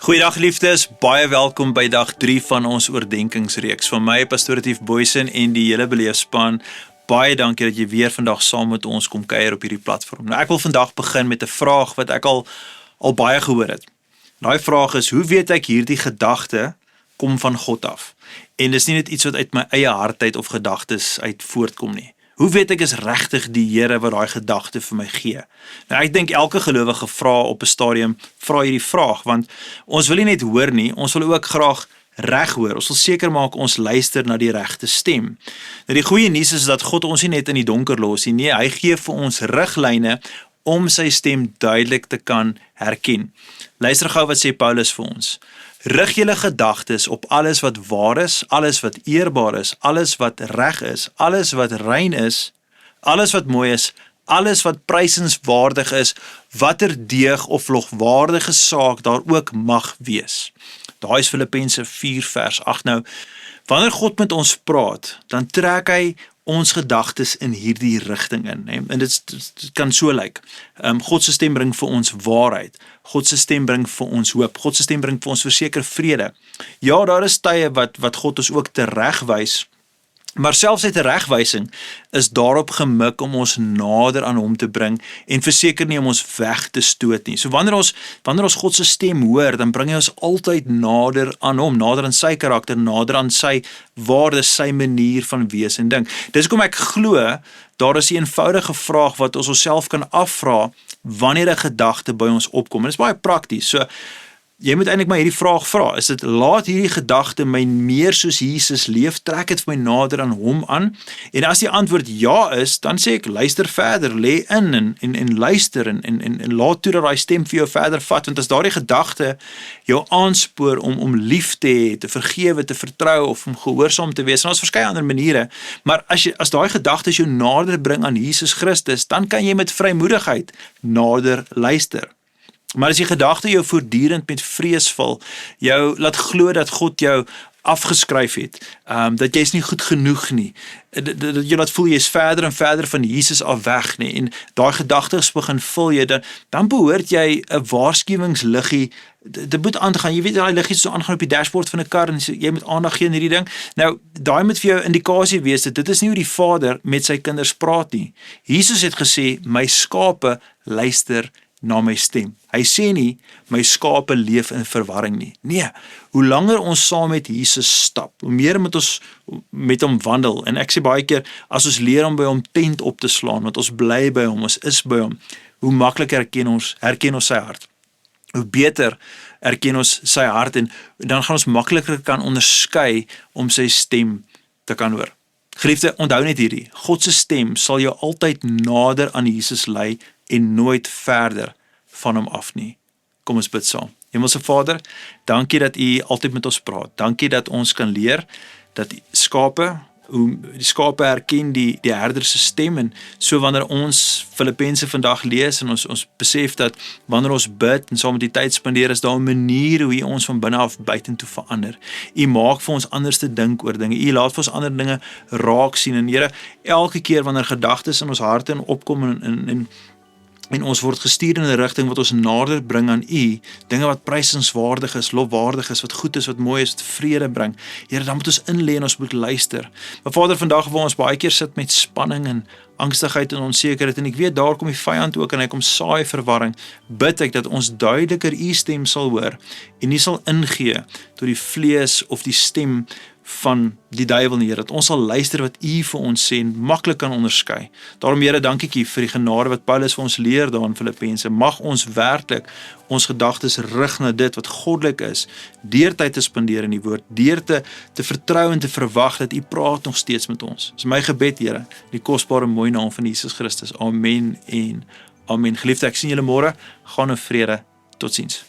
Goeiedag liefdes, baie welkom by dag 3 van ons oordenkingsreeks. Van my, Pastoor Tief Boysen en die hele beleefspan, baie dankie dat jy weer vandag saam met ons kom kuier op hierdie platform. Nou, ek wil vandag begin met 'n vraag wat ek al baie gehoor het. Daai vraag is, hoe weet ek hierdie gedagte kom van God af? En dis nie net iets wat uit my eie hart uit of gedagtes uit voortkom nie. Hoe weet ek is regtig die Here wat daai gedagte vir my gee? Nou ek dink elke gelowige vra op 'n stadium vra hierdie vraag, want ons wil nie net hoor nie, ons wil ook graag reg hoor. Ons wil seker maak ons luister na die regte stem. Nou die goeie nuus is dat God ons nie net in die donker los nie. Nee, hy gee vir ons riglyne om sy stem duidelik te kan herken. Luister gou wat sê Paulus vir ons. Rig julle gedagtes op alles wat waar is, alles wat eerbaar is, alles wat reg is, alles wat rein is, alles wat mooi is, alles wat prysenswaardig is, watter deeg of logwaardige saak daar ook mag wees. Daai is Filippense 4 vers 8. Nou, wanneer God met ons praat, dan trek hy ons gedagtes in hierdie rigting in. En dit kan so lyk. God se stem bring vir ons waarheid. God se stem bring vir ons hoop. God se stem bring vir ons verseker vrede. Ja, daar is tye wat God ons ook teregwys, maar selfs sy teregwysing is daarop gemik om ons nader aan hom te bring en verseker nie om ons weg te stoot nie. So wanneer ons God se stem hoor, dan bring hy ons altyd nader aan hom, nader aan sy karakter, nader aan sy waarde, sy manier van wees en ding. Dis hoekom ek glo, daar is 'n eenvoudige vraag wat ons onsself kan afvra wanneer 'n gedagte by ons opkom. En dit is baie prakties. So jy moet eintlik maar hierdie vraag vra, is dit laat hierdie gedagte my meer soos Jesus leef, trek dit vir my nader aan hom aan? En as die antwoord ja is, dan sê ek luister verder, lê in en luister en laat toe dat daai stem vir jou verder vat, want as daardie gedagte jou aanspoor om lief te hê, te vergewe, te vertrou of om gehoorsaam te wees, en daar's verskeie ander maniere, maar as daai gedagtes jou nader bring aan Jesus Christus, dan kan jy met vrymoedigheid nader luister. Maar as die gedagte jou voortdurend met vrees vul, jou laat glo dat God jou afgeskryf het, dat jy is nie goed genoeg nie, dat jy laat voel jy is verder en verder van Jesus af weg nie, en daai gedagtes begin vul jy, dan behoort jy 'n waarskuwingsliggie, dit moet aangaan. Jy weet daai liggies so aangaan op die dashboard van 'n kar en jy moet aandag gee aan hierdie ding. Nou, daai moet vir jou indikasie wees dat dit is nie hoe die Vader met sy kinders praat nie. Jesus het gesê, my skape luister na my stem. Hy sê nie, my skape leef in verwarring nie. Nee, hoe langer ons saam met Jesus stap, hoe meer moet ons met hom wandel. En ek sê baie keer, as ons leer om by hom tent op te slaan, want ons bly by hom, ons is by hom, hoe makliker herken ons sy hart. Hoe beter herken ons sy hart en dan gaan ons makliker kan onderskei om sy stem te kan hoor. Geliefde, onthou net hierdie, God se stem sal jou altyd nader aan Jesus lei en nooit verder van hom af nie. Kom ons bid saam. Hemelse Vader, dankie dat U altyd met ons praat. Dankie dat ons kan leer dat die skape herken die herder se stem, en so wanneer ons Filippense vandag lees en ons besef dat wanneer ons bid en saam met die tyd spandeer, is daar 'n manier hoe U ons van binne af buitentoe verander. U maak vir ons anders te dink oor dinge. U laat vir ons ander dinge raak sien. En Here, elke keer wanneer gedagtes in ons harte opkom en ons word gestuur in 'n rigting wat ons nader bring aan U, dinge wat prysenswaardig is, lofwaardig is, wat goed is, wat mooi is, wat vrede bring. Here, dan moet ons inlê en ons moet luister. Maar Vader, vandag waar ons baie keer sit met spanning en angstigheid en onsekerheid, en ek weet daar kom die vyand ook en hy kom saai verwarring, bid ek dat ons duideliker U stem sal hoor en nie sal ingee tot die vlees of die stem van die duiwel nie, Here, dat ons sal luister wat U vir ons sê en maklik kan onderskei. Daarom, Here, dank ek U vir die genade wat Paulus vir ons leer daar in Filippense. Mag ons werklik ons gedagtes rig na dit wat goddelik is, deur tyd te spandeer in die woord, deur te vertrou en te verwag dat U praat nog steeds met ons. Dis my gebed, Here, in die kosbare mooi naam van Jesus Christus. Amen en amen. Geliefde, ek sien julle môre. Gaan in vrede. Totsiens.